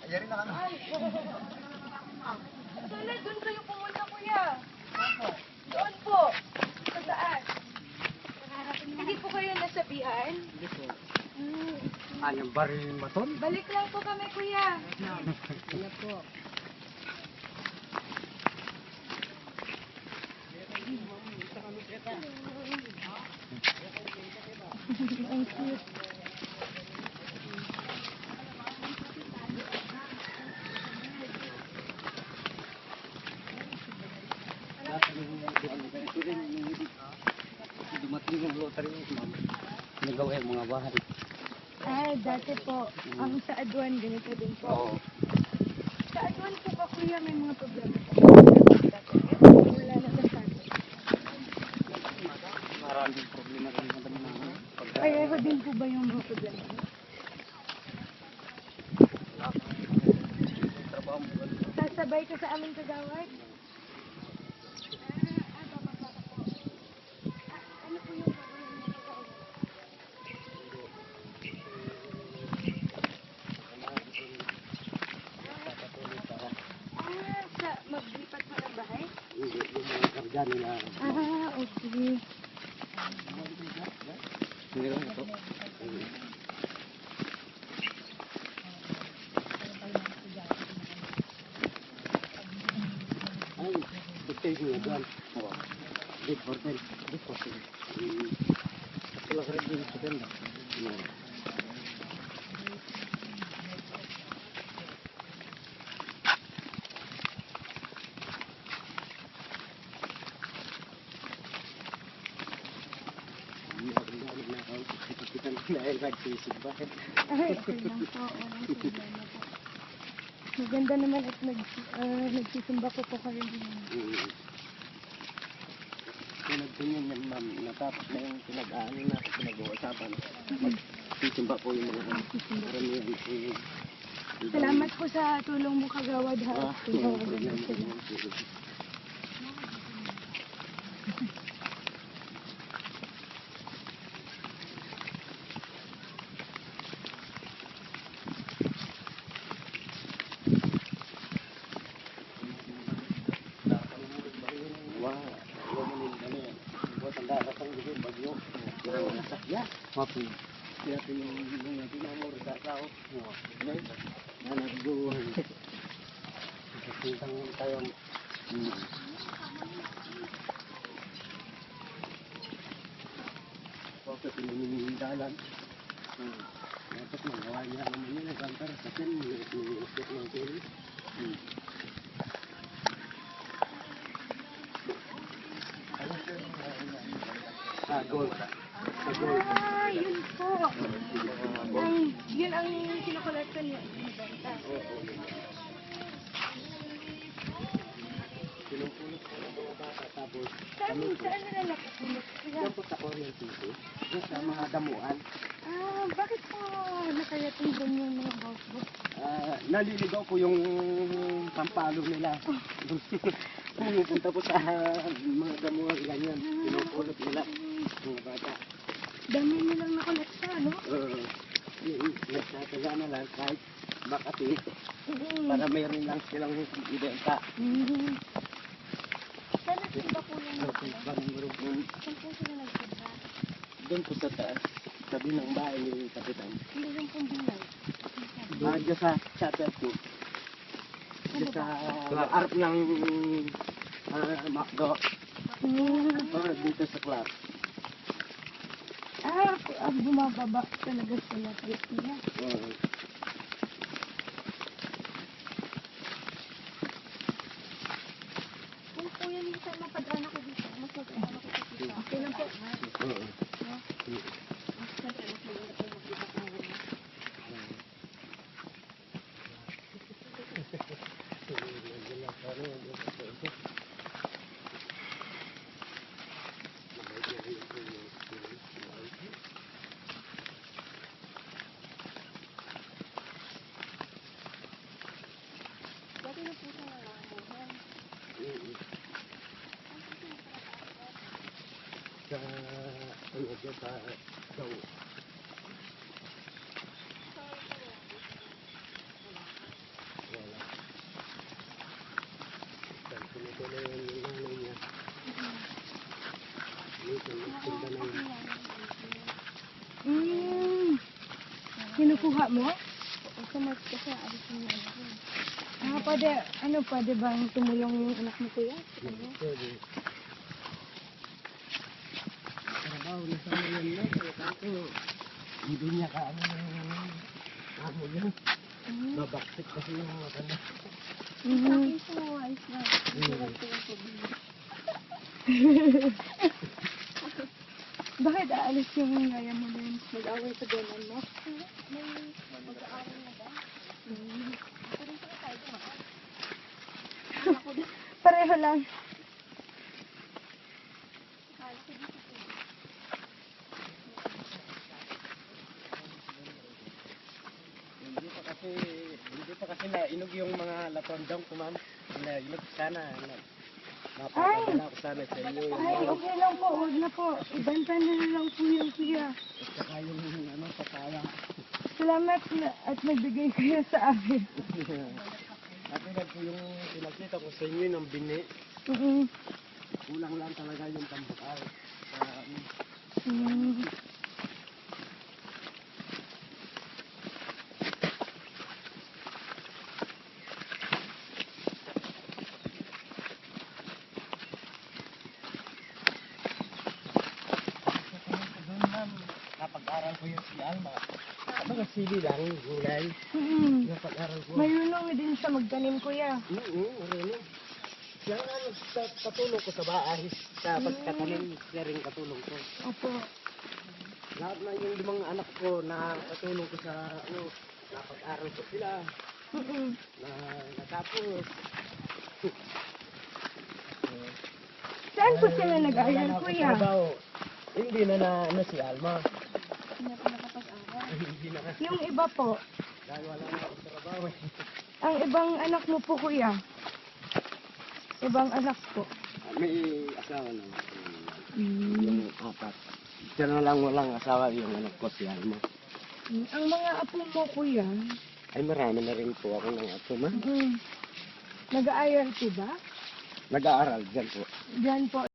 Ayari na kami. Sana doon kayo pumunta, kuya. Doon po. Sa taas. Hindi po kayo nasabihan? Hindi po. Anong baril yung baton? Balik lang po kami, kuya. Ano po? Ang cute. Dumating yung lottery mo, nagawa yung mga bahay. Dati po, ang sa Aduan, ganito din po. Oo. Sa Aduan po ba, kuya, may mga problema po? Wala na masyado. Maraming problema rin naman na Pareho din po ba yung mga problema? trabaho mo. Sasabay ka sa aming kagawad? Ano po yung gagawin mo kagawad? Maglipat mo ng bahay? Hindi, yung mga karga nila. Okay. Meron ito. Ay, hotel nyo dyan. Big hotel. Big hotel. Wala ka rin yung hotel na. Okay lang po. Walang problema po. Maganda naman at nagsisimba po kayo din. Pinagtingin yan, ma'am. Natapos na yung pinag-aano na pinag-uusapan. Magsisimba po yung mga karamihan. Salamat po sa tulong mo kagawad ha. Tinawagan mo sila. Mapi. Kaya tinulungan natin ang mga tao. Nagbuhan. Kasintang tayo. Bakit pinaminindalan? Dapat magawa niya naman yun. Nagkantar. Kasi niliusap ng tuli. Gold. Yun po. Yun ang kinakolekta niya. Ibenta. Pinupulot ko ng mga bata. Tapos, Saan nila nakapulot? yan po sa Korean City. Yan sa mga damuan. Bakit po nakayating doon yung mga boss? Naliligaw po yung pampalo nila. Pumupunta po sa mga damuhan ganyan. Pinupulot nila mga bata. Dami nilang nakolekta, no? Nagtataga na lang kahit makati para mayroon lang silang ibenta. Saan nagsimba po yung mga Bagong grupo. Saan po sila nagsimba? Doon po sa taas, sabi ng bahay ni Kapitan. Hindi yung pong bilay. Diyan sa shutter ko. Diyan sa arap ng Macdo. Dito sa club. Bumababa talaga sila. Niya. Kung po yan yung saan mapadaan ako dito, mas mapadaan ako dito. Okay lang po. Dati na po siya nalamuhan. Sa daw. Kinukuha mo? Kumat kasi alis mo na ako. Pwede bang tumulong yung anak mo kuya? Pwede. Trabaho na sa yan na. Kasi hindi niya kaano yung amo niya. Babaksit kasi yung mata niya. Sakin sa mga ayos na. Sugat ko yung problema. Bakit aalis yung yaya mo din? Mag-away sa dolan mo? May mag-aaral na ba? Ako rin sa tayo dumaan. Ako din. Pareho lang. Akala ko dito po. Hindi pa kasi nainog yung mga latondong ko, ma'am. Nainog sana. Ay! Napapadala ko sana sa inyo. Ay, okay lang po. Huwag na po. Ibanta na lang po yung kuya. At saka yung papaya. Salamat at nagbigay kayo sa amin. Katulad po yung pinakita ko sa inyo ng bini. Kulang lang talaga yung pambakal. Napag-aral ko yung si Alma. Mga sili lang, gulay. Napag-aral ko. Mayroon din siya magtanim kuya. Marunong. Siya nga patulong ko sa bahay. Sa pagtatanim, siya rin katulong ko. Opo. Lahat na yung limang anak ko na katulong ko sa napag-aral ko sila. Na natapos. Saan po sila nag-aaral kuya? Hindi na si Alma. Hindi ako nakapag-aral. Hindi na. Yung iba po. Dahil wala na akong trabaho. Ang ibang anak mo po kuya. Ibang anak po. May asawa na. Yung apat. Siya na lang walang asawa yung anak ko si Alma. Ang mga apo mo kuya. Ay marami na rin po ako ng apo, ma. Nag-aaral po ba? Nag-aaral dyan po. Diyan po